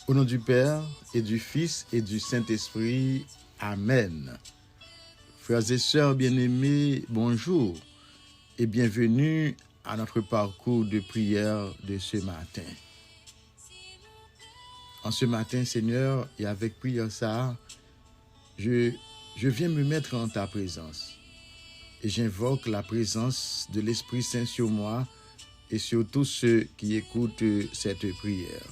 Au nom du Père et du Fils et du Saint-Esprit, Amen. Frères et sœurs bien-aimés, bonjour et bienvenue à notre parcours de prière de ce matin. En ce matin, Seigneur, et avec prière ça, je viens me mettre en ta présence et j'invoque la présence de l'Esprit Saint sur moi et sur tous ceux qui écoutent cette prière.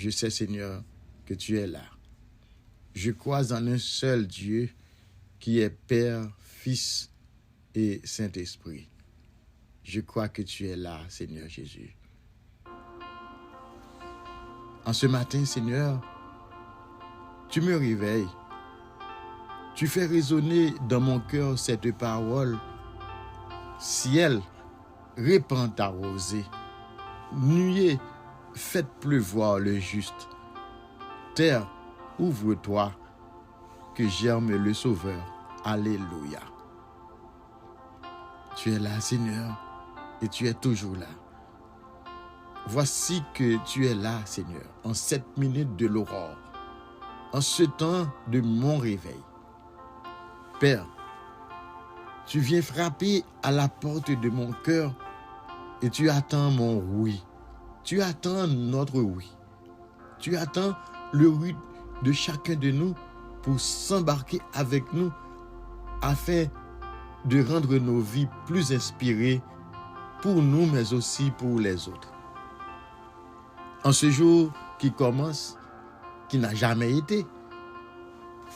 Je sais, Seigneur, que tu es là. Je crois en un seul Dieu qui est Père, Fils et Saint-Esprit. Je crois que tu es là, Seigneur Jésus. En ce matin, Seigneur, tu me réveilles. Tu fais résonner dans mon cœur cette parole. Ciel, répands ta rosée. Nuée, faites pleuvoir le juste. Terre, ouvre-toi, que germe le Sauveur. Alléluia. Tu es là, Seigneur, et tu es toujours là. Voici que tu es là, Seigneur, en cette minute de l'aurore, en ce temps de mon réveil. Père, tu viens frapper à la porte de mon cœur et tu attends mon oui. Tu attends notre oui. Tu attends le oui de chacun de nous pour s'embarquer avec nous afin de rendre nos vies plus inspirées pour nous, mais aussi pour les autres. En ce jour qui commence, qui n'a jamais été,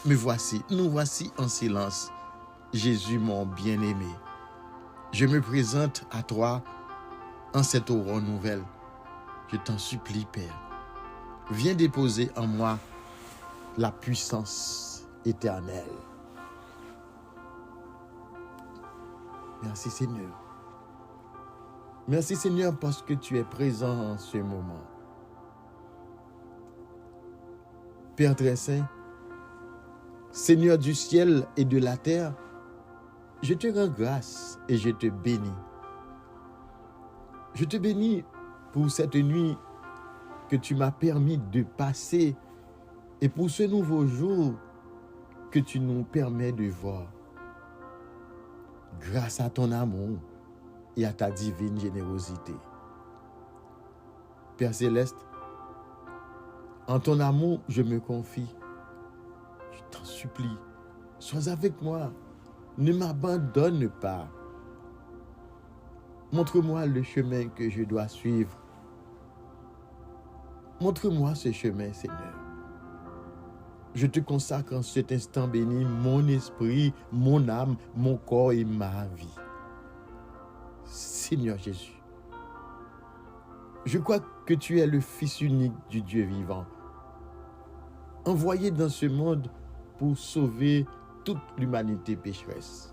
nous voici en silence. Jésus, mon bien-aimé, je me présente à toi en cette aurore nouvelle. Je t'en supplie, Père, viens déposer en moi la puissance éternelle. Merci, Seigneur. Merci, Seigneur, parce que tu es présent en ce moment. Père très saint, Seigneur du ciel et de la terre, je te rends grâce et je te bénis. Je te bénis pour cette nuit que tu m'as permis de passer et pour ce nouveau jour que tu nous permets de voir. Grâce à ton amour et à ta divine générosité. Père céleste, en ton amour, je me confie. Je t'en supplie, sois avec moi. Ne m'abandonne pas. Montre-moi le chemin que je dois suivre. Montre-moi ce chemin, Seigneur. Je te consacre en cet instant béni mon esprit, mon âme, mon corps et ma vie. Seigneur Jésus, je crois que tu es le Fils unique du Dieu vivant, envoyé dans ce monde pour sauver toute l'humanité pécheresse.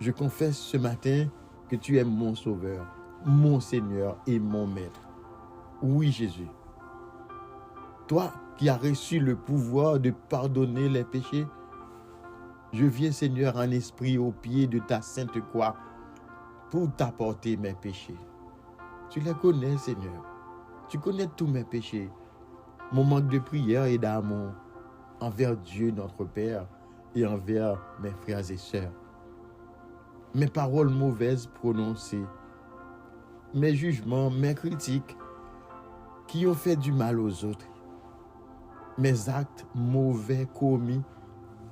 Je confesse ce matin que tu es mon Sauveur, mon Seigneur et mon Maître. Oui, Jésus. Toi qui as reçu le pouvoir de pardonner les péchés, je viens, Seigneur, en esprit au pied de ta sainte croix pour t'apporter mes péchés. Tu les connais, Seigneur. Tu connais tous mes péchés, mon manque de prière et d'amour envers Dieu notre Père et envers mes frères et sœurs. Mes paroles mauvaises prononcées, mes jugements, mes critiques qui ont fait du mal aux autres, mes actes mauvais commis,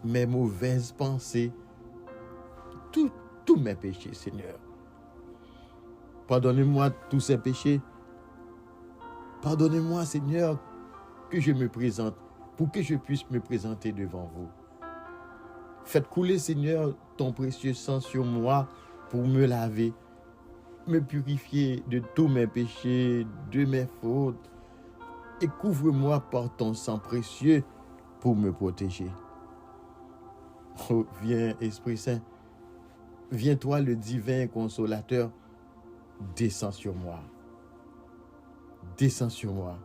mes mauvaises pensées, tous mes péchés, Seigneur. Pardonnez-moi tous ces péchés. Pardonnez-moi, Seigneur, que je me présente, pour que je puisse me présenter devant vous. Faites couler, Seigneur, ton précieux sang sur moi pour me laver, me purifier de tous mes péchés, de mes fautes, et couvre-moi par ton sang précieux pour me protéger. Oh, viens, Esprit Saint, viens toi le divin consolateur, descends sur moi. Descends sur moi.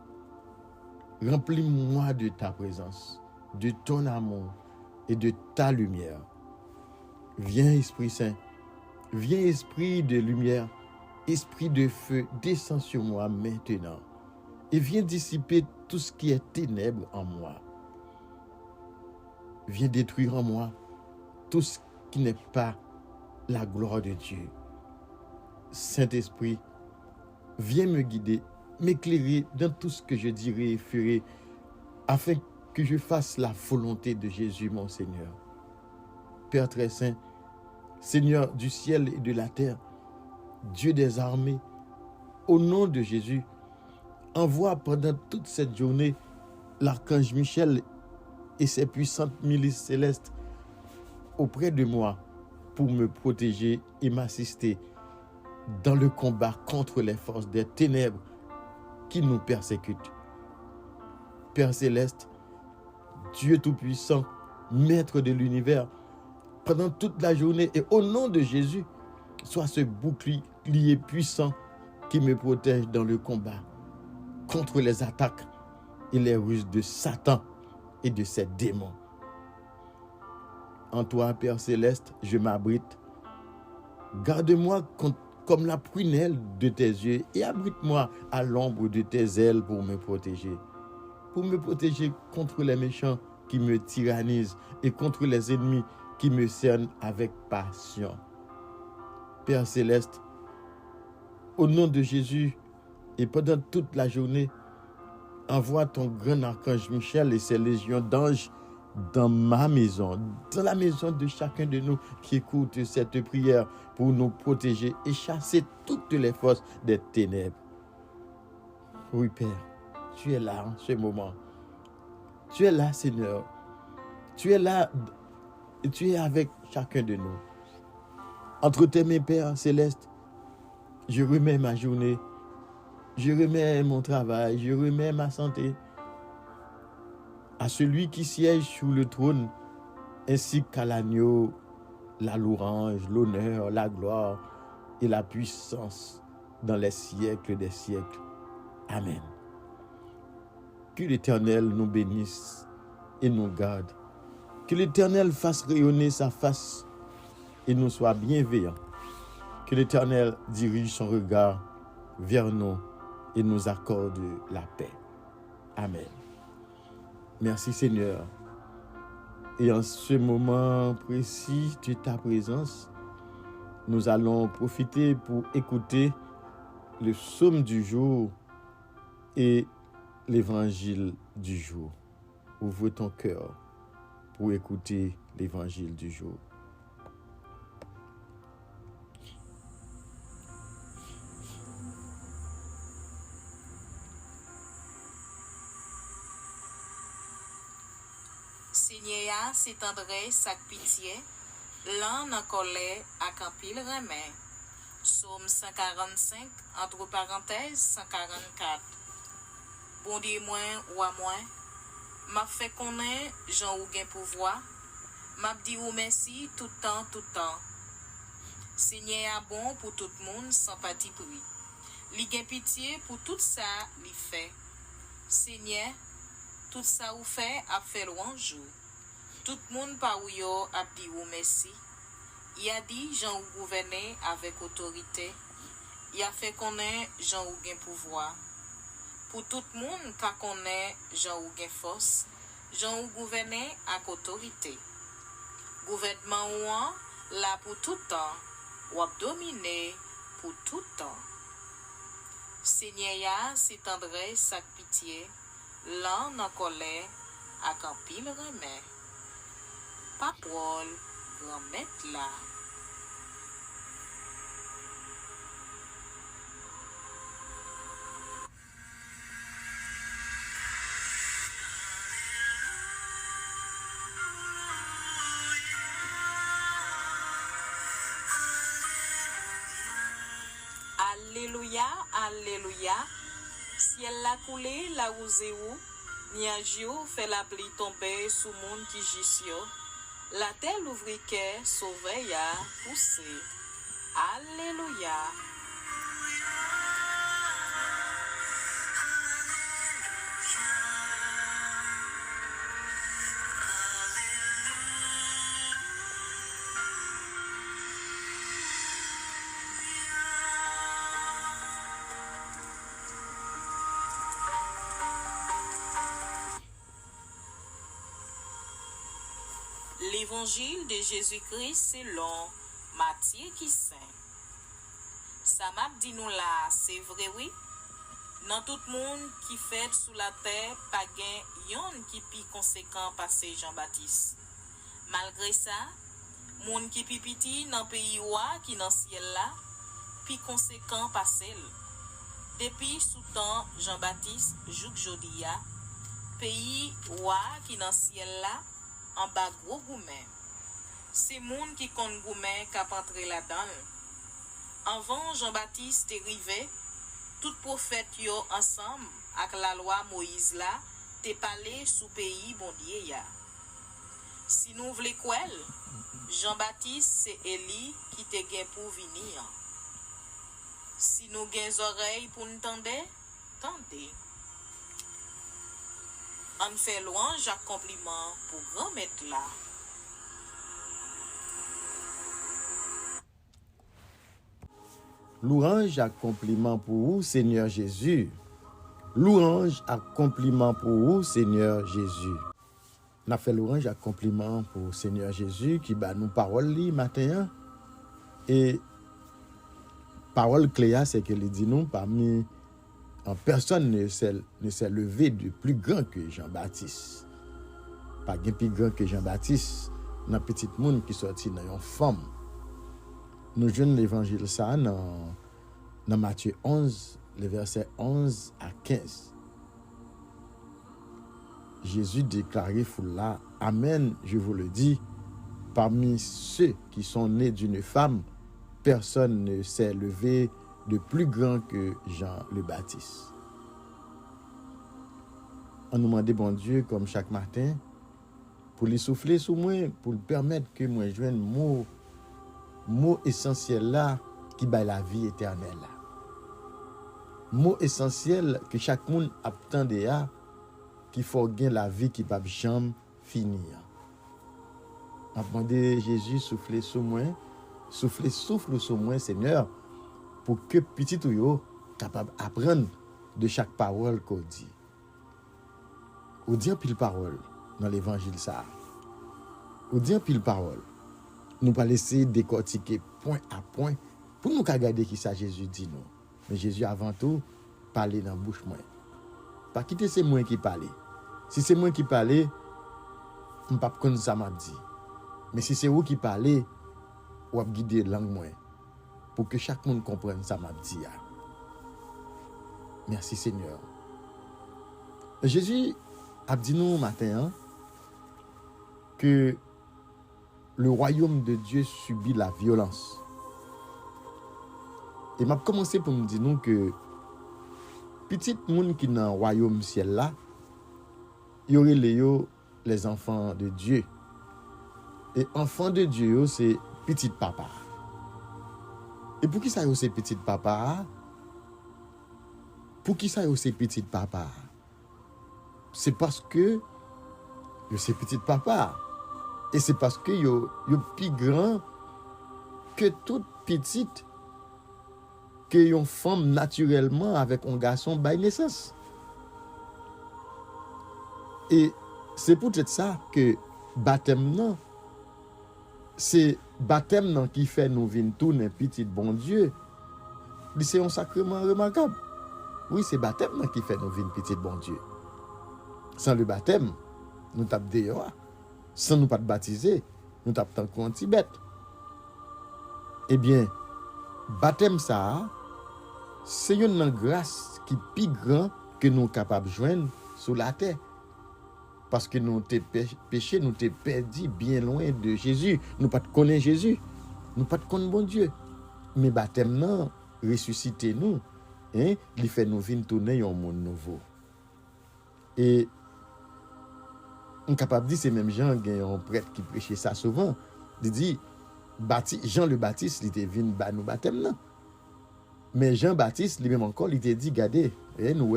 Remplis-moi de ta présence, de ton amour et de ta lumière. Viens, Esprit Saint, viens, Esprit de lumière, Esprit de feu, descends sur moi maintenant et viens dissiper tout ce qui est ténèbres en moi. Viens détruire en moi tout ce qui n'est pas la gloire de Dieu. Saint-Esprit, viens me guider, m'éclairer dans tout ce que je dirai et ferai, afin que je fasse la volonté de Jésus, mon Seigneur. Père très saint, Seigneur du ciel et de la terre, Dieu des armées, au nom de Jésus, envoie pendant toute cette journée l'archange Michel et ses puissantes milices célestes auprès de moi pour me protéger et m'assister dans le combat contre les forces des ténèbres qui nous persécutent. Père céleste, Dieu tout-puissant, maître de l'univers, pendant toute la journée et au nom de Jésus, sois ce bouclier puissant qui me protège dans le combat contre les attaques et les ruses de Satan et de ses démons. En toi, Père céleste, je m'abrite. Garde-moi comme la prunelle de tes yeux et abrite-moi à l'ombre de tes ailes pour me protéger. Pour me protéger contre les méchants qui me tyrannisent et contre les ennemis qui me cernent avec passion. Père céleste, au nom de Jésus et pendant toute la journée, envoie ton grand archange Michel et ses légions d'anges dans ma maison, dans la maison de chacun de nous qui écoute cette prière pour nous protéger et chasser toutes les forces des ténèbres. Oui, Père, tu es là en ce moment. Tu es là, Seigneur. Tu es là et tu es avec chacun de nous. Entre tes mains, Père céleste, je remets ma journée, je remets mon travail, je remets ma santé à celui qui siège sur le trône, ainsi qu'à l'agneau, la louange, l'honneur, la gloire et la puissance dans les siècles des siècles. Amen. Que l'Éternel nous bénisse et nous garde. Que l'Éternel fasse rayonner sa face et nous soit bienveillant. Que l'Éternel dirige son regard vers nous et nous accorde la paix. Amen. Merci Seigneur. Et en ce moment précis de ta présence, nous allons profiter pour écouter le psaume du jour et l'évangile du jour. Ouvre ton cœur pour écouter l'évangile du jour. Seigneur, s'étendrait sa pitié, l'an en colère à campil remet. Psaume 145, entre parenthèses 144. Bon Dieu moins ou à moins, m'a fait connaître Jean ou gain pouvoir, m'a dit ou merci tout temps. Seigneur bon pour tout le monde sans parti pris. Li gain pitié pour tout ça li fait. Seigneur, tout ça ou fait a fait louange. Tout le monde par où yo a dit ou merci. Il a dit Jean ou gouverner avec autorité. Il a fait connaître Jean ou gain pouvoir. Pour tout le monde qui connaît Jean ou gain force, Jean ou gouverner avec autorité. Gouvernement ou là pour tout temps, ou a dominé pour tout temps. Seigneur, s'étendrait sa pitié, l'an en colère, à campil remet. Parole, grand maître là. Alléluia, alléluia. Ciel la coulé, la rousé ou, nuage yo fait la pluie tomber sous monde qui gissio. La terre l'ouvriquet sauvé ya poussé. Alléluia. Évangile de Jésus-Christ selon Matthieu qui saint. Ça m'a dit nous là, c'est vrai oui. Dans tout le monde qui fait sous la terre, pas gen yon qui pi conséquent passer Jean-Baptiste. Malgré ça, monde qui pi petit dans pays wa qui dans ciel là, pi conséquent passer. Depuis sous temps Jean-Baptiste jouk jodia, pays wa qui dans ciel là, en bas gros goumen. C'est monde qui compte goumen k'ap entrer là-dedans. Avant Jean-Baptiste est arrivé, tout prophète yo ensemble avec la loi Moïse là, te parlé sous pays bon Dieu ya. Si nous voulons quoi, Jean-Baptiste c'est Élie qui te gen pour venir. Si nous gen oreilles pour nous tendre, tendez. On fait louange à compliment pour grand maître là. Louange à compliment pour vous, Seigneur Jésus. Louange à compliment pour vous, Seigneur Jésus. On a fait louange à compliment pour Seigneur Jésus qui bat nous parole li matin. Et parole clé, c'est que il dit nous parmi en personne ne s'est levé de plus grand que Jean-Baptiste. Pas de plus grand que Jean-Baptiste. Dans petit monde qui sorti dans une femme. Nous jouons l'évangile ça dans Matthieu 11, les versets 11 à 15. Jésus déclarait foule là, Amen, je vous le dis, parmi ceux qui sont nés d'une femme, personne ne s'est levé de plus grand que Jean le Baptiste. On nous demande, bon Dieu, comme chaque matin, pour les souffler sous moi, pour le permettre que moi joigne mot essentiel là qui bat la vie éternelle là. Mot essentiel que chaque monde attendait à qui faut gagner la vie qui va jamais finir. On demandé Jésus souffler sous moi, souffle sous moi Seigneur pour que petit ou yo capable apprendre de chaque parole qu'on dit. Ou dire pile parole dans l'évangile ça. Ou dire pile parole. Nous pas laisser décortiquer point à point pour nous regarder qui ça Jésus dit nous. Mais Jésus avant tout parler dans bouche moi. Pas quitter c'est moi qui parler. Si c'est moi qui parler, on pas connaître ça m'a dit. Mais si c'est vous qui parler, ou guider langue moi pour que chaque monde comprenne ça m'a dit. Merci Seigneur. Jésus a dit nous matin que le royaume de Dieu subit la violence. Et m'a commencé pour me dire nous que petit monde qui dans le royaume ciel là, il y aurait les enfants de Dieu. Et enfants de Dieu c'est petit papa. Et pour qui ça c'est petit papa? Pour qui ça c'est petit papa? C'est parce que c'est petit papa. Et c'est parce que yo plus grand que toute petite que yon femme naturellement avec un garçon by naissance. Et c'est peut-être ça que baptême non, c'est baptême non qui fait nous vinn tourner petit bon Dieu. C'est un sacrement remarquable. Oui, c'est baptême non qui fait nous vinn petit bon Dieu. Sans le baptême, nous tape dehors. Sans nous pas baptiser, nous tape tant qu'on petit bête. Eh bien, baptême ça, c'est une grâce qui est plus grand que nous capables de joindre sur la terre. Parce que nous t'es péché, nous t'es perdu bien loin de Jésus. Nous pas connaître Jésus. Nous pas connaître bon Dieu. Mais baptême non, ressusciter nous, hein, il fait nous venir tourner un monde nouveau. Et on est capable de dire ces mêmes gens, il y a un prêtre qui prêchait ça souvent. Il dit, Jean le Baptiste, il était venu ba nous baptême non. Mais Jean-Baptiste, lui-même encore, il était dit, regardez, nous,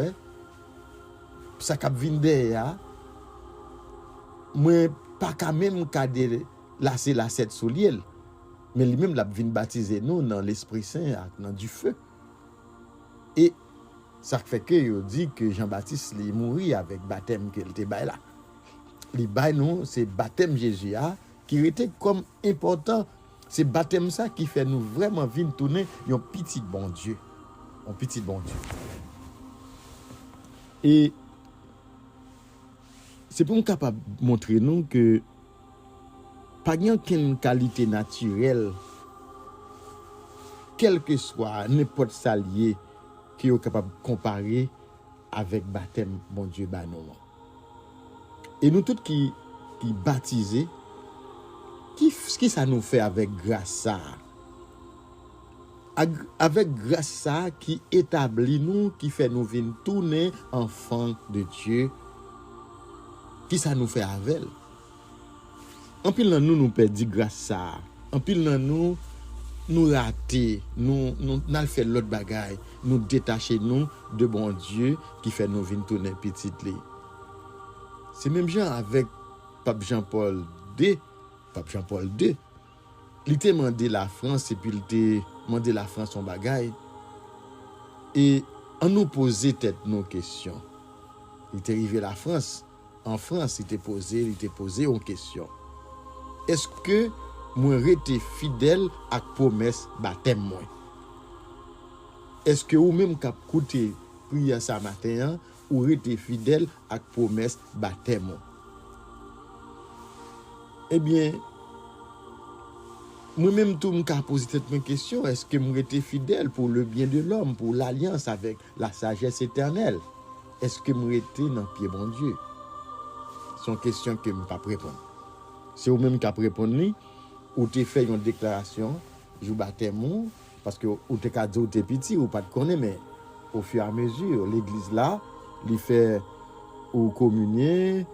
ça cap vinn derrière, moi, pas quand même cader lasser la tête sous l'île. Mais lui-même, l'a vinn baptiser nous dans l'Esprit Saint, dans du feu. Et ça fait que il dit que Jean-Baptiste, il mourit avec baptême qu'il était là. Les bail nous, c'est baptême Jésus qui était comme important. C'est baptême ça qui fait nous vraiment venir tourner un petit bon Dieu. Un petit bon Dieu. Et c'est pour nous capable de montrer nous que pas aucune qualité naturelle, quel que soit n'importe salier qui est capable de comparer avec baptême bon Dieu nous. Et nous tous qui baptisés, qui ça nous fait avec grâce ça? Avec grâce ça qui établit nous, qui fait nous venir tourner enfants de Dieu, qui ça nous fait avec elle? En pile dans nous perdons grâce ça. En pile dans nous rater, nous fait l'autre bagaille, nous détacher nous de bon Dieu qui fait nous venir tourner petite li. C'est même genre avec Pape Jean-Paul II. Pape Jean-Paul II, il t'a demandé la France et puis il t'a demandé la France son bagaille. Et on nous posait tête nos questions. Il t'est arrivé la France. En France, il t'est posé une question. Est-ce que moi rete fidèle à la promesse baptême moi? Est-ce que ou même cap écouter prière ça matin ou rete fidèle à la promesse baptême moi? Eh bien, moi-même tout me poser cette question, est-ce que moi rete fidèle pour le bien de l'homme, pour l'alliance avec la sagesse éternelle? Est-ce que moi rete dans pied bon Dieu? C'est une question que je ne peux pas répondre. C'est au même qu'à répondre, ou tu fais une déclaration, je baptême, parce que ou tu as dit ou tu es petit, ou pas de connaître, mais au fur et à mesure, l'église là, il fait ou communier,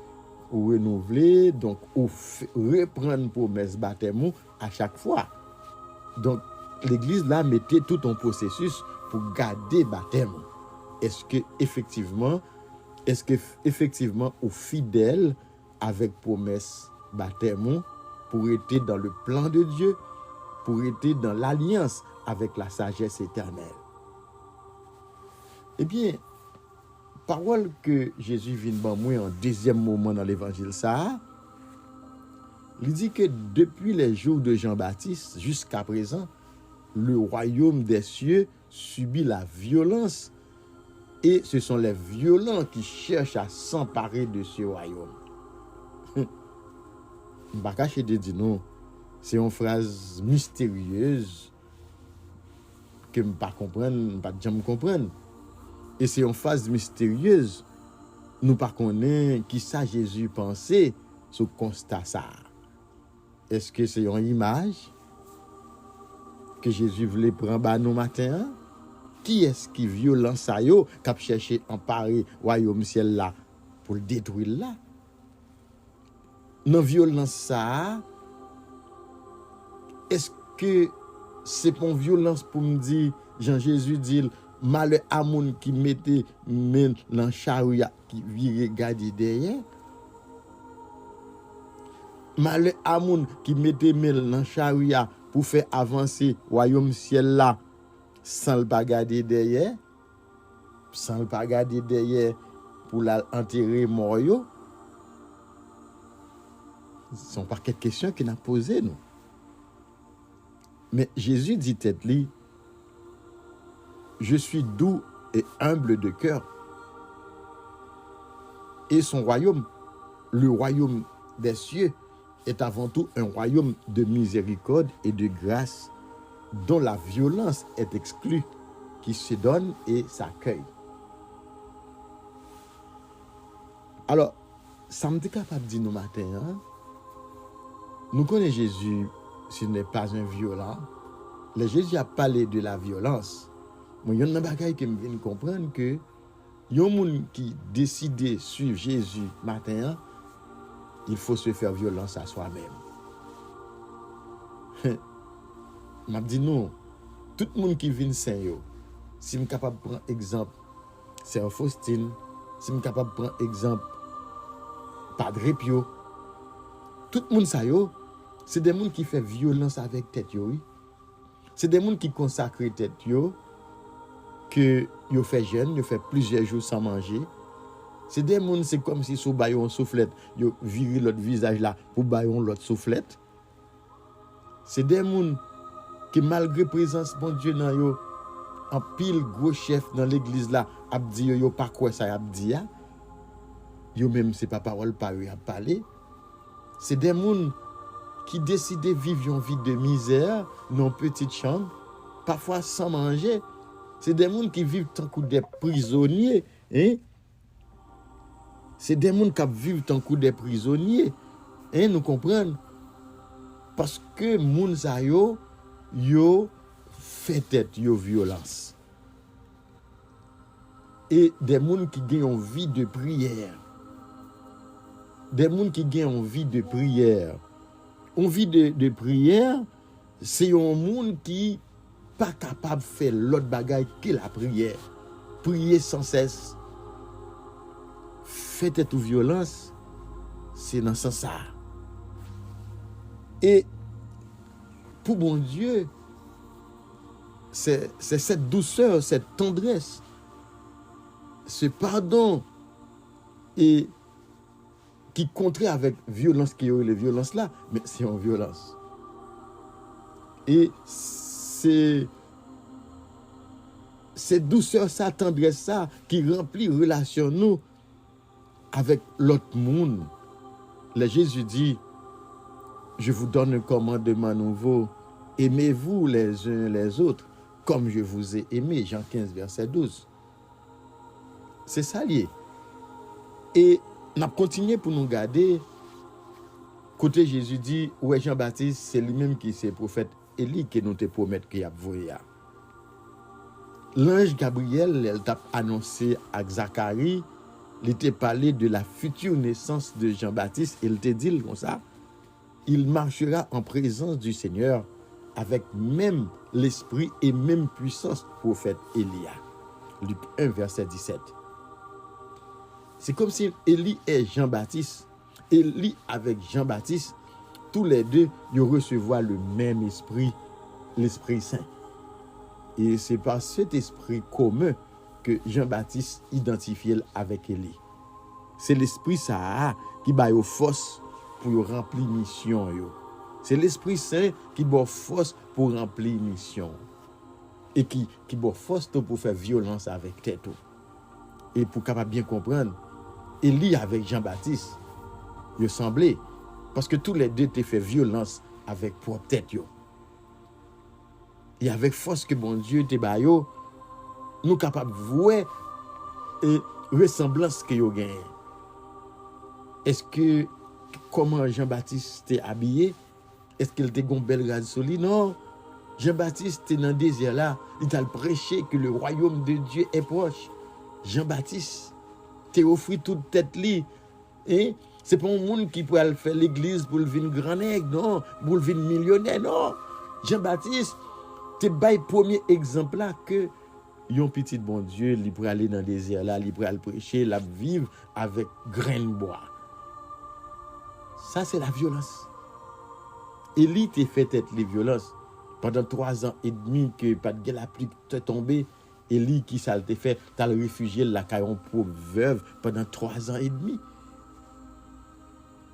ou renouveler, donc ou reprendre promesse baptême à chaque fois. Donc l'église là mettait tout un processus pour garder baptême. Est-ce que effectivement ou fidèle avec promesse baptême pour être dans le plan de Dieu, pour être dans l'alliance avec la sagesse éternelle? Eh bien, parole que Jésus vient ban moi en deuxième moment dans l'évangile ça, il dit que depuis les jours de Jean-Baptiste jusqu'à présent, le royaume des cieux subit la violence et ce sont les violents qui cherchent à s'emparer de ce royaume. Je ne vais pas cacher de dire non, c'est une phrase mystérieuse que je ne peux pas comprendre, je ne peux pas jamais comprendre. Et c'est une phase mystérieuse. Nous ne connaissons pas qui ça Jésus pensait sur constat ça. Est-ce que c'est une image que Jésus voulait prendre nous matin? Qui est-ce qui violent ça yo, qui a cherché emparer royaume ciel là pour le détruire là? Dans violence ça, est-ce que c'est pour violence pour me dire Jean-Jésus dit malheur à moun qui mettait main dans chariot qui vire garder derrière? Malheur à moun qui mettait main dans chariot pour faire avancer royaume ciel là sans le pas garder derrière, sans le pas garder derrière pour l'enterrer mort yo. Ce sont pas quelques questions qu'il a posées nous. Mais Jésus dit tête li, je suis doux et humble de cœur. Et son royaume, le royaume des cieux, est avant tout un royaume de miséricorde et de grâce, dont la violence est exclue, qui se donne et s'accueille. Alors, ça me dit capable de dire nous matin, nous connaissons Jésus, s'il n'est pas un violent. Le Jésus a parlé de la violence. Mais il y a un bagage qui me vient comprendre que il y a un monde qui décide de suivre Jésus matin, il faut se faire violence à soi-même. M'a dit non, tout le monde qui vient saint yo, si je suis capable de prendre exemple Saint Faustine, si je suis capable de prendre exemple Padre Pio, tout le monde ça yo, c'est des gens qui font violence avec tête yo, oui. C'est des gens qui consacrent tête yo, que yo fait jeûne, yo fait plusieurs jours sans manger. C'est comme si sous baillon soufflette, yo vire l'autre visage là pour baillon l'autre soufflette. C'est des gens qui malgré présence bon Dieu dans yo, en pile gros chef dans l'église là, a dit yo pas quoi ça a dit ya. Yo même c'est pas parole par eux à parler. C'est des gens qui décident de vivre une vie de misère dans une petite chambre, parfois sans manger. C'est des gens qui vivent tant que des prisonniers, hein? C'est des gens qui vivent tant que des prisonniers, hein, nous comprenons? Parce que moun sa yo fait tête yo violence. Et des gens qui ont une vie de prière. Des gens qui ont une vie de prière. Une vie de prière, c'est un monde qui pas capable de faire l'autre bagaille que la prière. Prier sans cesse. Fait tête ou violence, c'est dans ce sens. Et pour bon Dieu, c'est cette douceur, cette tendresse, ce pardon et qui contraire avec violence qui est les violences là, mais c'est en violence. Et c'est cette douceur, cette tendresse ça qui remplit relation nous avec l'autre monde. Là Jésus dit, je vous donne un commandement nouveau, aimez-vous les uns les autres comme je vous ai aimé. Jean 15 verset 12. C'est ça lié. Et on a continué pour nous garder. Côté Jésus dit, ouais Jean-Baptiste, c'est lui-même qui c'est prophète Élie qui nous te promet qu'il a envoyé. L'ange Gabriel, elle t'a annoncé à Zacharie, il t'a parlé de la future naissance de Jean-Baptiste, il t'a dit comme ça, il marchera en présence du Seigneur avec même l'esprit et même puissance prophète Élia. Luc 1 verset 17. C'est comme si Élie et Jean-Baptiste, Élie avec Jean-Baptiste, tous les deux, ils recevront le même esprit, l'Esprit Saint. Et c'est par cet esprit commun que Jean-Baptiste identifie avec Élie. C'est l'Esprit Saint qui va aux force pour remplir mission. C'est l'Esprit Saint qui va force pour remplir mission. Et qui va force pour faire violence avec tête. Et pour capable bien comprendre, Élie avec Jean-Baptiste, ils semblaient, parce que tous les deux t'ont fait violence avec propre tête. Et avec force que bon Dieu te baillot, nous capables de voir et ressemblance que yo gagne. Est-ce que comment Jean-Baptiste t'est habillé? Est-ce qu'il était gon belle rade solide? Non. Jean-Baptiste était dans le désert là, il t'a prêché que le royaume de Dieu est proche. Jean-Baptiste t'est offert toute tête li. Et c'est pas un monde qui peut faire l'église pour le vin grand nègre, non, pour le vin millionnaire, non. Jean-Baptiste t'es bail premier exemple là que yon petit bon Dieu, il pourrait aller dans le désert là, il pourrait aller prêcher, la vivre avec grain de bois. Ça c'est la violence. Élie t'a fait être les violences pendant 3 ans et demi que pas de la pluie t'est tombée. Élie qui ça t'a fait, t'as le réfugié la caillon pauvre veuve pendant 3 ans et demi.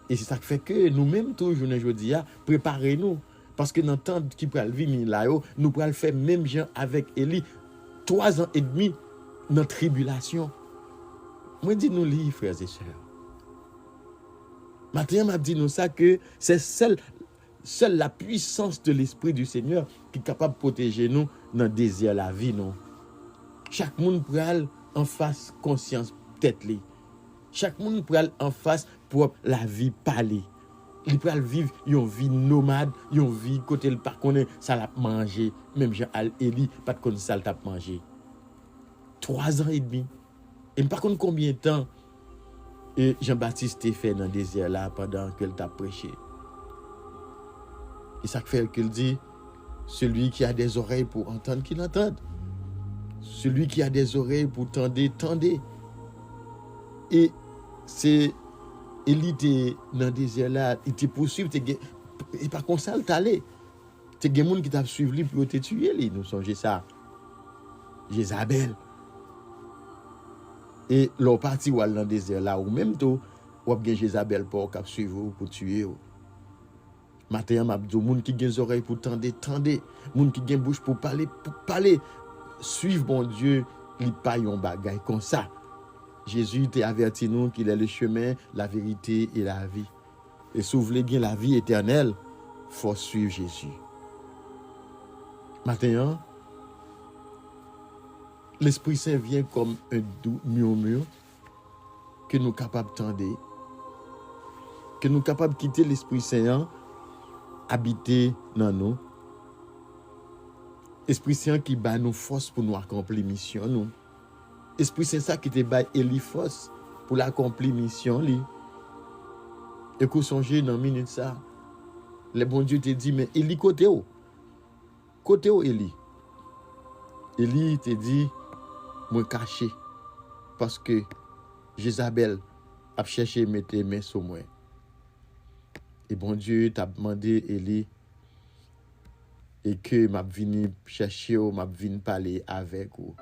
Et c'est ça qui fait que nous-mêmes toujours aujourd'hui préparez-nous parce que dans le temps qui peut venir là nous pourrons faire même gens avec Élie 3 ans et demi dans tribulation. Moi dis nous li frères et sœurs. Maintenant m'a dit nous ça que c'est seule la puissance de l'esprit du Seigneur qui est capable de protéger nous dans le désert la vie non. Chaque monde pral en face conscience tête li. Chaque monde pral en face pour la vie parler. Il pral vivre une vie nomade, une vie côté le pas connaît ça l'a manger, même Jean Élie pas connaît ça l'a manger. 3 ans et demi. Et pas connaît combien de temps et Jean-Baptiste fait dans le désert là pendant qu'elle t'a prêché. Et ça fait qu'il dit celui qui a des oreilles pour entendre qu'il entende. Celui qui a des oreilles pour tendre, tendez. Et c'est Élie était dans le désert là, il te poursuit, et par contre ça, il t'allait. C'est des gens qui t'a suivi pour te tuer, nous songez ça. Jézabel. Et leur parti ou dans le désert là, ou même tout, ou bien Jézabel pour suivre pour tuer. Matin, m'a dit, moun qui gen oreilles pour tendez, moun qui gen bouche pour parler. Suivre bon Dieu, il pas yon bagay comme ça. Jésus t'a averti nous qu'il est le chemin, la vérité et la vie. Et si vous voulez bien la vie éternelle, faut suivre Jésus. Maintenant, l'Esprit Saint vient comme un doux murmure que nous sommes capables d'entendre, que nous sommes capables de quitter l'Esprit Saint, habiter dans nous. Esprit Saint qui bat nous force pour nous accomplir mission nous. Esprit Saint ça qui te bat Élie force pour l'accomplir mission li. Et qu'on songe dans minute ça, le bon Dieu te dit mais Élie côté où Élie. Élie te dit moi caché parce que Jézabel a cherché mettre mes mains sur moi. Et bon Dieu t'a demandé Élie et que m'a venu chercher ou m'a venu parler avec ou.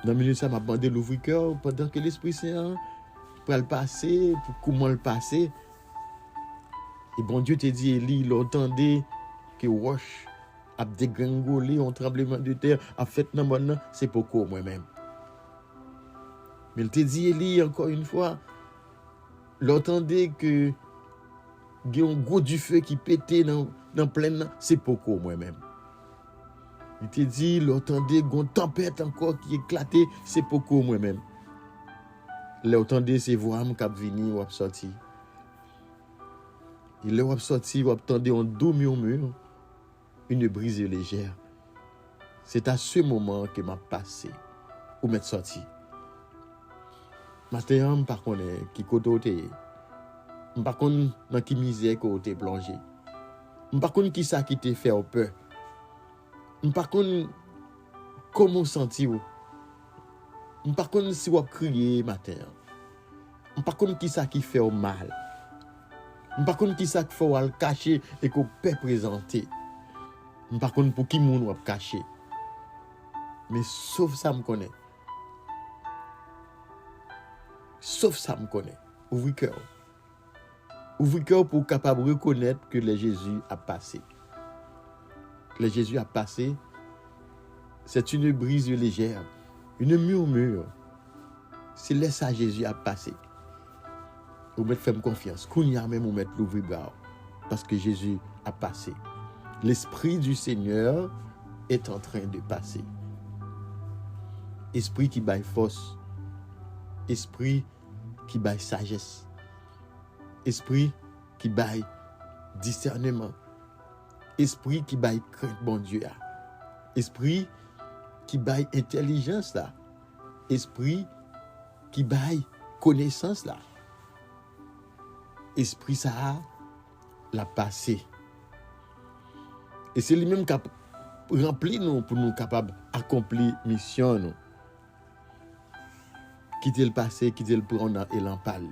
Dans minute ça m'a demandé l'ouvrir cœur pendant que l'Esprit Saint pour le passer, pour comment le passer. Et bon Dieu te dit Élie, l'entendait que roche a dégringolé un tremblement de terre a fait dans mon c'est pourquoi moi-même. Mais il te dit Élie encore une fois, l'entendait que il y a un gros du feu qui pétait dans pleine, c'est pourquoi moi-même. Il te dit, l'entendez, il y a une tempête encore qui éclatait, c'est pourquoi moi-même. L'entendez, c'est voix qui a venu ou a sorti. Il est sorti, ou attendez un doux murmure, une brise légère. C'est à ce moment que m'a passé, ou m'être sorti. Matin, par contre, qui côté. Par contre, dans qui misère que tu es plongé. Par contre, qui ça qui te fait peur. Par contre, comment sentir. Par contre, si vous criez matin. Par contre, qui ça qui fait mal. Par contre, qui ça qui fait le cacher et qu'on peut présenter. Par contre, pour qui moun va cacher. Mais sauf ça me connaît. Sauf ça me connaît. Ouvrez cœur. Ouvrez cœur pour capable reconnaître que le Jésus a passé. Le Jésus a passé, c'est une brise légère, une murmure. C'est là ça Jésus a passé. Vous mettez faites confiance. Qu'on y a même vous mettez l'ouvrir parce que Jésus a passé. L'Esprit du Seigneur est en train de passer. Esprit qui baille force. Esprit qui baille sagesse. Esprit qui baille discernement. Esprit qui baille crainte, bon Dieu. Esprit qui baille intelligence là. Esprit qui baille connaissance là. Esprit ça l'a passé. Et c'est lui-même qui a rempli nous pour nous capables d'accomplir mission nous. Quitter le passé, quitter le présent et l'en parler.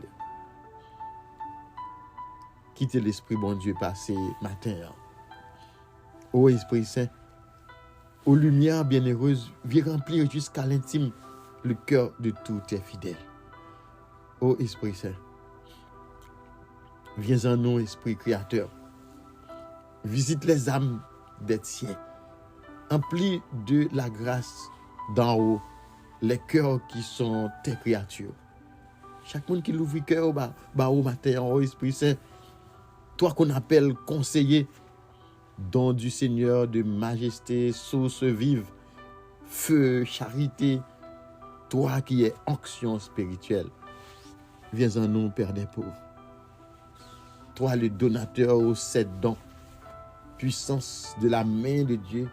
Quitter l'Esprit bon Dieu passé matin. Ô Esprit Saint, aux lumières bienheureuses, viens remplir jusqu'à l'intime le cœur de tous tes fidèles. Ô Esprit Saint, viens en nous, Esprit Créateur. Visite les âmes des tiens. Emplis de la grâce d'en haut les cœurs qui sont tes créatures. Chaque monde qui l'ouvre le cœur, au matin, ô Esprit Saint, toi qu'on appelle conseiller, don du Seigneur de majesté, source vive, feu, charité, toi qui es onction spirituelle, viens en nous, Père des pauvres. Toi le donateur aux 7 dons, puissance de la main de Dieu,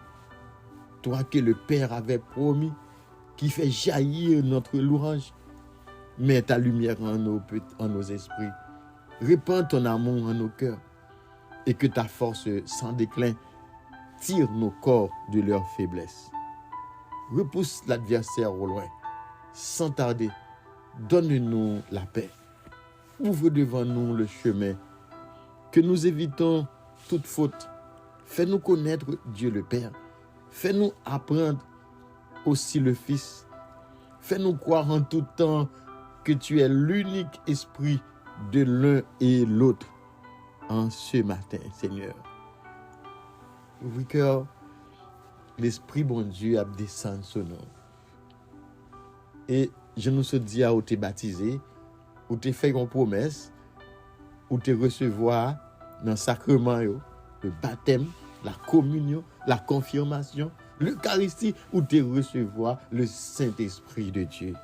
toi que le Père avait promis, qui fait jaillir notre louange, mets ta lumière en nos esprits, répands ton amour en nos cœurs, et que ta force sans déclin tire nos corps de leur faiblesse. Repousse l'adversaire au loin, sans tarder, donne-nous la paix. Ouvre devant nous le chemin, que nous évitons toute faute. Fais-nous connaître Dieu le Père. Fais-nous apprendre aussi le Fils. Fais-nous croire en tout temps que tu es l'unique esprit de l'un et l'autre. en ce matin, Seigneur. Oui, que l'Esprit bon Dieu a descendu sur nous. Et je nous dis à où t'es baptisé, où t'es fait une promesse, où t'es recevoir dans le sacrement, le baptême, la communion, la confirmation, l'Eucharistie, où t'es recevoir le Saint-Esprit de Dieu.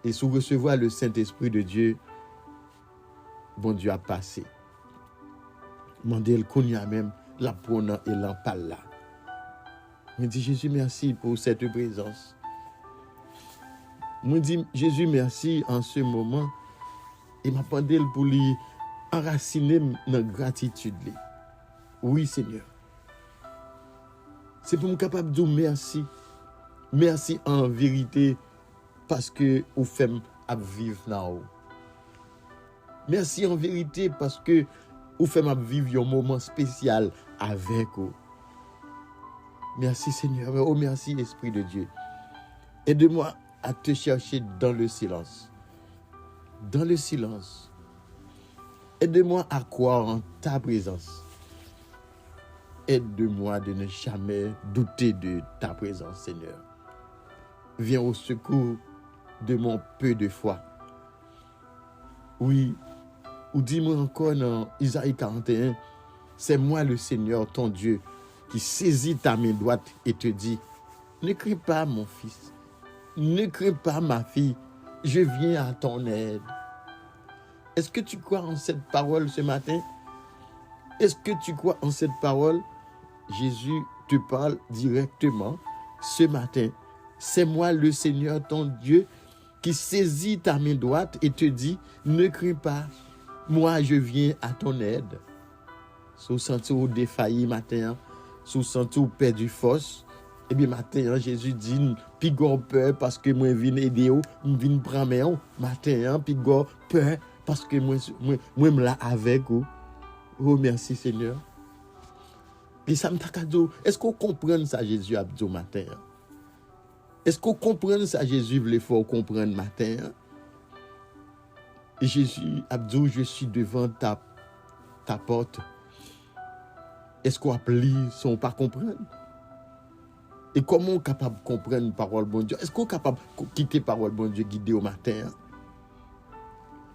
Et sous recevoir le Saint-Esprit de Dieu, bon Dieu a passé. Mandel qu'on y a même la prenant et l'empale là. Je dis Jésus merci pour cette présence. Je dis Jésus merci en ce moment et m'a pendel pour lui enraciner dans gratitude. Oui Seigneur. C'est pour me capable de dire merci. Merci en vérité parce que vous faites à vivre là. Merci en vérité parce que vous faites vivre un moment spécial avec vous. Merci Seigneur. Oh merci Esprit de Dieu. Aide-moi à te chercher dans le silence. Dans le silence. Aide-moi à croire en ta présence. Aide-moi de ne jamais douter de ta présence, Seigneur. Viens au secours de mon peu de foi. Oui, ou dis-moi encore dans Isaïe 41, c'est moi le Seigneur, ton Dieu, qui saisit ta main droite et te dit, ne crains pas mon fils, ne crains pas ma fille, je viens à ton aide. Est-ce que tu crois en cette parole ce matin? Est-ce que tu crois en cette parole? Jésus te parle directement ce matin. C'est moi le Seigneur, ton Dieu, qui saisit ta main droite et te dit, ne crains pas, moi je viens à ton aide. Si vous sentez vous défailli matin, si vous sentez vous perdu force, eh bien matin, Jésus dit, puis peur parce que moi je viens aider vous, je viens prendre main, matin, puis peur parce que moi me là avec vous. Oh merci Seigneur. Et ça me dit, est-ce qu'on comprend ça Jésus a dit au matin? Est-ce qu'on comprend ça Jésus voulait faire comprendre matin? Et Jésus a dit, je suis devant ta porte. Est-ce qu'on appelle sans pas comprendre? Et comment on est capable de comprendre la parole de bon Dieu? Est-ce qu'on est capable de quitter la parole de bon Dieu guider au matin?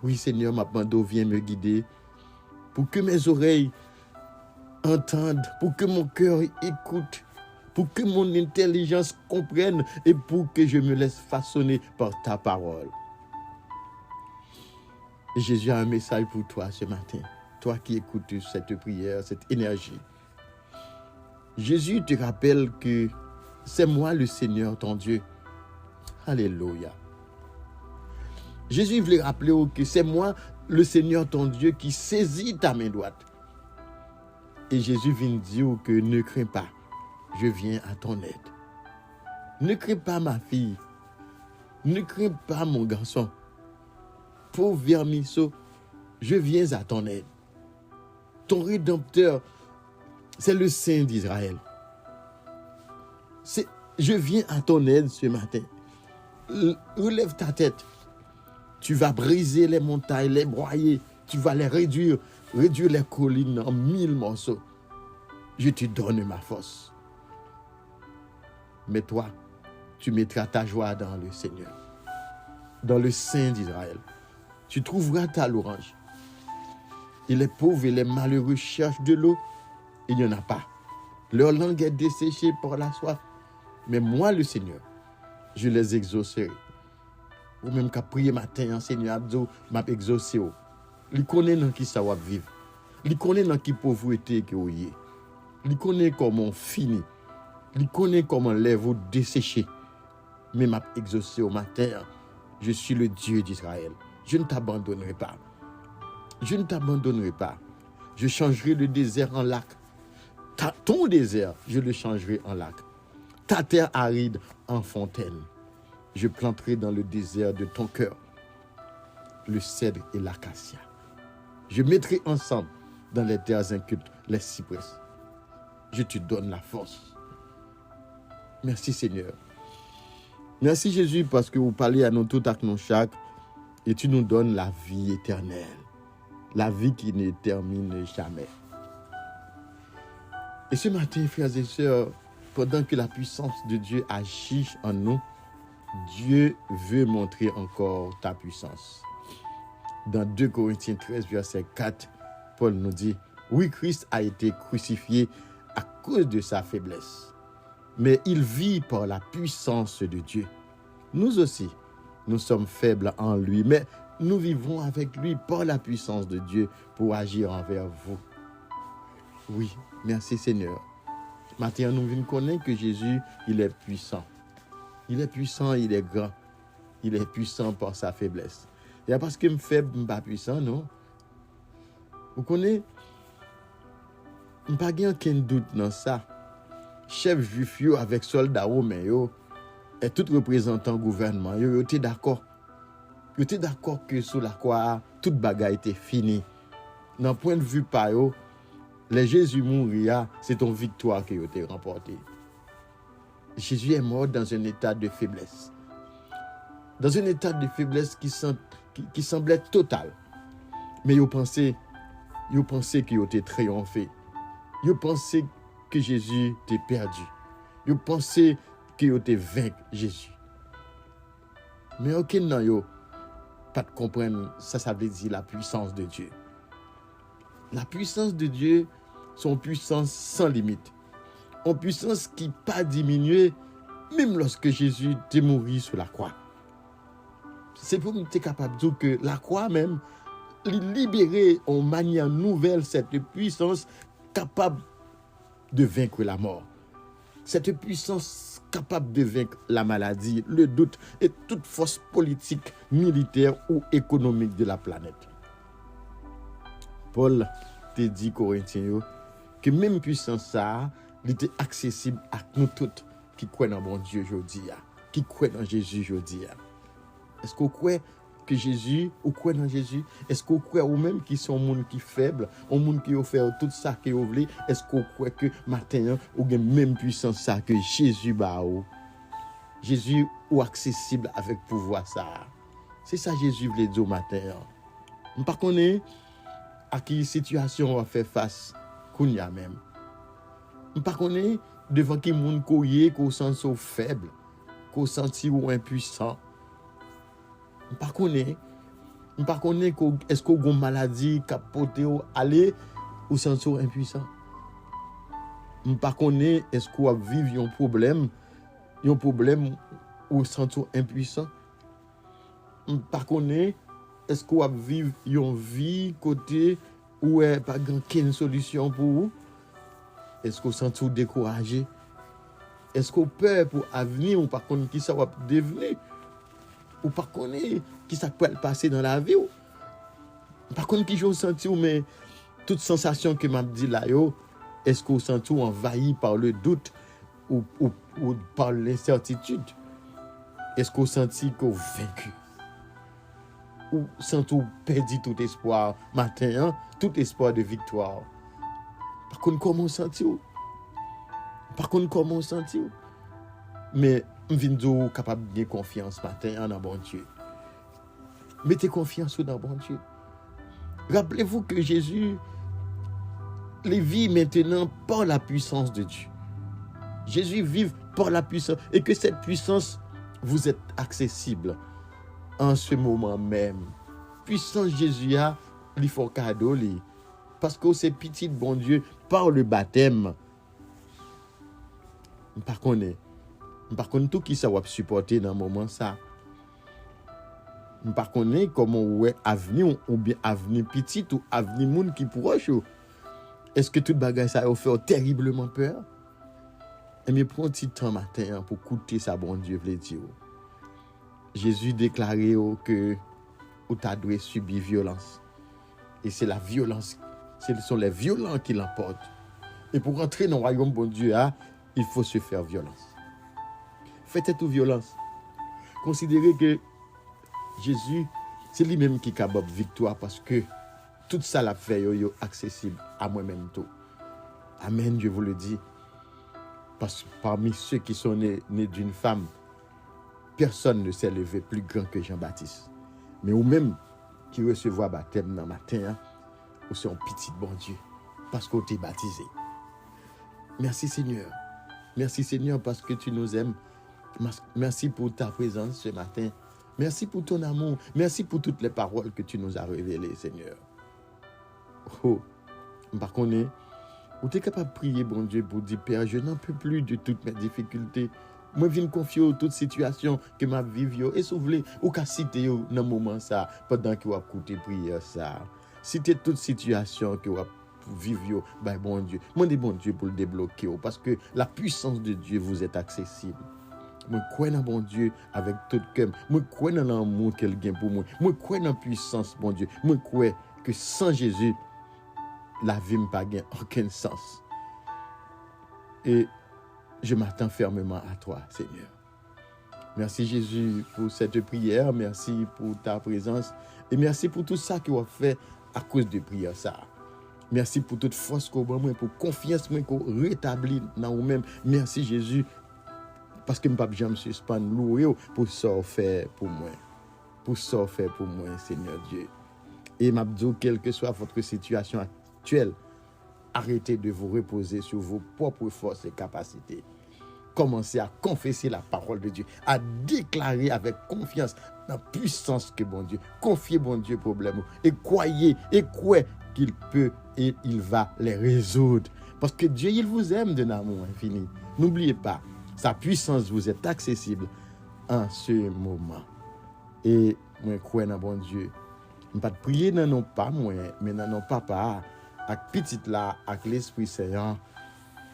Oui Seigneur, ma bande viens me guider pour que mes oreilles entendent, pour que mon cœur écoute, pour que mon intelligence comprenne et pour que je me laisse façonner par ta parole. Et Jésus a un message pour toi ce matin, toi qui écoutes cette prière, cette énergie. Jésus te rappelle que c'est moi le Seigneur ton Dieu. Alléluia. Jésus voulait rappeler que c'est moi le Seigneur ton Dieu qui saisit ta main droite. Et Jésus vient dire que ne crains pas, je viens à ton aide. Ne crains pas ma fille, ne crains pas mon garçon. Pauvre vermisseau, je viens à ton aide. Ton Rédempteur, c'est le Saint d'Israël. Je viens à ton aide ce matin. Relève ta tête. Tu vas briser les montagnes, les broyer. Tu vas les réduire les collines en 1000 morceaux. Je te donne ma force. Mais toi, tu mettras ta joie dans le Seigneur, dans le Saint d'Israël. Tu trouveras ta louange. Et les pauvres et les malheureux cherchent de l'eau, il n'y en a pas. Leur langue est desséchée par la soif. Mais moi, le Seigneur, je les exaucerai. Ou même qu'à prier matin, Seigneur Abdou, m'a exaucé. Il connaît dans qui ça va vivre. Il connaît dans qui pauvreté que vous y. Il connaît comment fini. Il connaît comment lève desséché. Mais m'a exaucé au matin. Je suis le Dieu d'Israël. Je ne t'abandonnerai pas. Je ne t'abandonnerai pas. Je changerai le désert en lac. Ton désert, je le changerai en lac. Ta terre aride en fontaine. Je planterai dans le désert de ton cœur le cèdre et l'acacia. Je mettrai ensemble dans les terres incultes les cyprès. Je te donne la force. Merci Seigneur. Merci Jésus parce que vous parlez à nous tout à nous chaque et tu nous donnes la vie éternelle. la vie qui ne termine jamais. Et ce matin, frères et sœurs, pendant que la puissance de Dieu agit en nous, Dieu veut montrer encore ta puissance. Dans 2 Corinthiens 13, verset 4, Paul nous dit, « Oui, Christ a été crucifié à cause de sa faiblesse, mais il vit par la puissance de Dieu. Nous aussi, nous sommes faibles en lui, mais nous vivons avec lui par la puissance de Dieu pour agir envers vous. » Oui, merci Seigneur. Maintenant, nous venons connaître que Jésus, il est puissant. Il est puissant, il est grand. Il est puissant par sa faiblesse. Et parce que je suis faible, je ne suis pas puissant, non? Vous connaissez? Je n'ai pas aucun doute dans ça. Chef juif avec soldats romains et tout représentant gouvernement, ils étaient d'accord. Ils étaient d'accord que sous la croix, toute bagaille était finie. Dans le point de vue par eux, les Jésus mourir, c'est une victoire qui a été remportée. Jésus est mort dans un état de faiblesse. Dans un état de faiblesse qui semblait total. Mais ils pensaient qu'il était triomphé. Ils pensaient que Jésus était perdu. Ils pensaient qu'il était vaincu Jésus. Mais aucun d'entre eux pas de comprendre ça veut dire la puissance de Dieu. La puissance de Dieu, son puissance sans limite. Une puissance qui n'a pas diminué, même lorsque Jésus était mort sur la croix. C'est pour nous être capable de dire que la croix même, libérer en manière nouvelle cette puissance capable de vaincre la mort. Cette puissance capable de vaincre la maladie, le doute et toute force politique, militaire ou économique de la planète. Paul te dit Corinthiens que même puissance ça, il était accessible à nous tous qui croient dans bon Dieu aujourd'hui, qui croient dans Jésus aujourd'hui. Est-ce qu'on croit que Jésus, ou croit dans Jésus? Est-ce qu'on croit ou même qui sont monde qui faible, ou monde qui offert tout ça qui voulez? Est-ce qu'on croit que matin ou gain même puissance ça que Jésus ba ou? Jésus ou accessible avec pouvoir ça. C'est ça Jésus voulait dire au matin. On pas connaît à quelle situation on va faire face qu'on y a même. On pas connaît devant qui monde koyé qu'on sent faible, qu'on senti ou impuissant. On pas connaît est-ce qu'on a une maladie capote ou aller ou senti impuissant. On pas connaît est-ce qu'on vivre un problème ou senti impuissant. On pas connaît est-ce qu'on va vivre une vie côté où il n'y a pas de solution pour vous? Est-ce qu'on sent découragé? Est-ce qu'on peur pour l'avenir ou par contre qui ça va devenir? Ou par contre qui ça peut passer dans la vie? Par contre qui je senti mais toute sensation que m'a dit là est-ce qu'on sent envahi par le doute ou par l'incertitude? Est-ce qu'on senti qu'on vaincu? Ou sent-on perdu tout espoir matin, tout espoir de victoire? Par contre, comment senti-vous? Mais je viens capable de confiance matin dans bon Dieu. Mettez confiance dans bon Dieu. Rappelez-vous que Jésus les vit maintenant par la puissance de Dieu. Jésus vit par la puissance et que cette puissance vous est accessible en ce moment même. Puissance Jésus a, il faut cadeau li. Parce que c'est petit bon Dieu par le baptême. Par contre tout qui ça va supporter dans le moment ça. Par contre comment ouais avenir ou bien avenir petit ou avenir monde qui proche. Est-ce que toute bagage ça va faire terriblement peur? Et mais prends un petit temps matin pour écouter ça bon Dieu veut dire. Jésus déclarait que tu as dû subir violence. Et c'est la violence, ce sont les violents qui l'emportent. Et pour entrer dans le royaume bon Dieu, il faut se faire violence. Faites toute violence. Considérez que Jésus, c'est lui-même qui est capable de victoire parce que tout ça l'a fait est accessible à moi-même tout. Amen, je vous le dis. Parce que parmi ceux qui sont nés d'une femme, personne ne s'est levé plus grand que Jean-Baptiste. Mais ou même qui recevra baptême dans le matin, ou c'est un petit bon Dieu, parce qu'on t'est baptisé. Merci Seigneur. Merci Seigneur parce que tu nous aimes. Merci pour ta présence ce matin. Merci pour ton amour. Merci pour toutes les paroles que tu nous as révélées, Seigneur. Oh, par contre, où tu es capable de prier, bon Dieu, pour dire, Père, je n'en peux plus de toutes mes difficultés. Moi, je viens confier à toute situation que ma vie et souffler ou qu'à citer dans le moment ça, pendant que vous écoutez prière ça. Citer toute situation que vous vivre, ben bon Dieu. Moi, dis bon Dieu pour le débloquer, parce que la puissance de Dieu vous est accessible. Moi, crois dans bon Dieu avec tout cœur. Moi, crois dans l'amour qu'elle gagne pour moi. Moi, crois dans la puissance, bon Dieu. Moi, crois que sans Jésus, la vie n'a pas aucun sens. Et je m'attends fermement à toi, Seigneur. Merci Jésus pour cette prière. Merci pour ta présence. Et merci pour tout ça que vous avez fait à cause de prière ça. Merci pour toute force que vous avez, pour confiance que vous rétablit dans vous-même. Merci Jésus. Parce que je ne peux pas me suspendre, louer pour ça faire pour moi. Pour ça faire pour moi, Seigneur Dieu. Et m'a dit, quelle que soit votre situation actuelle, arrêtez de vous reposer sur vos propres forces et capacités. Commencez à confesser la parole de Dieu, à déclarer avec confiance la puissance que bon Dieu. Confiez bon Dieu problème et croyez qu'il peut et il va les résoudre. Parce que Dieu, il vous aime d'un amour infini. N'oubliez pas, sa puissance vous est accessible en ce moment. Et moi, crois dans bon Dieu. Je ne vais pas prier dans non pas moi, mais dans non papa, avec petit là, avec l'Esprit Saint.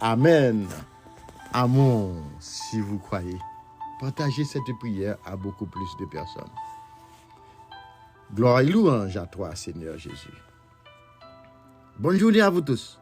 Amen. Amen, si vous croyez. Partagez cette prière à beaucoup plus de personnes. Gloire et louange à toi, Seigneur Jésus. Bonne journée à vous tous.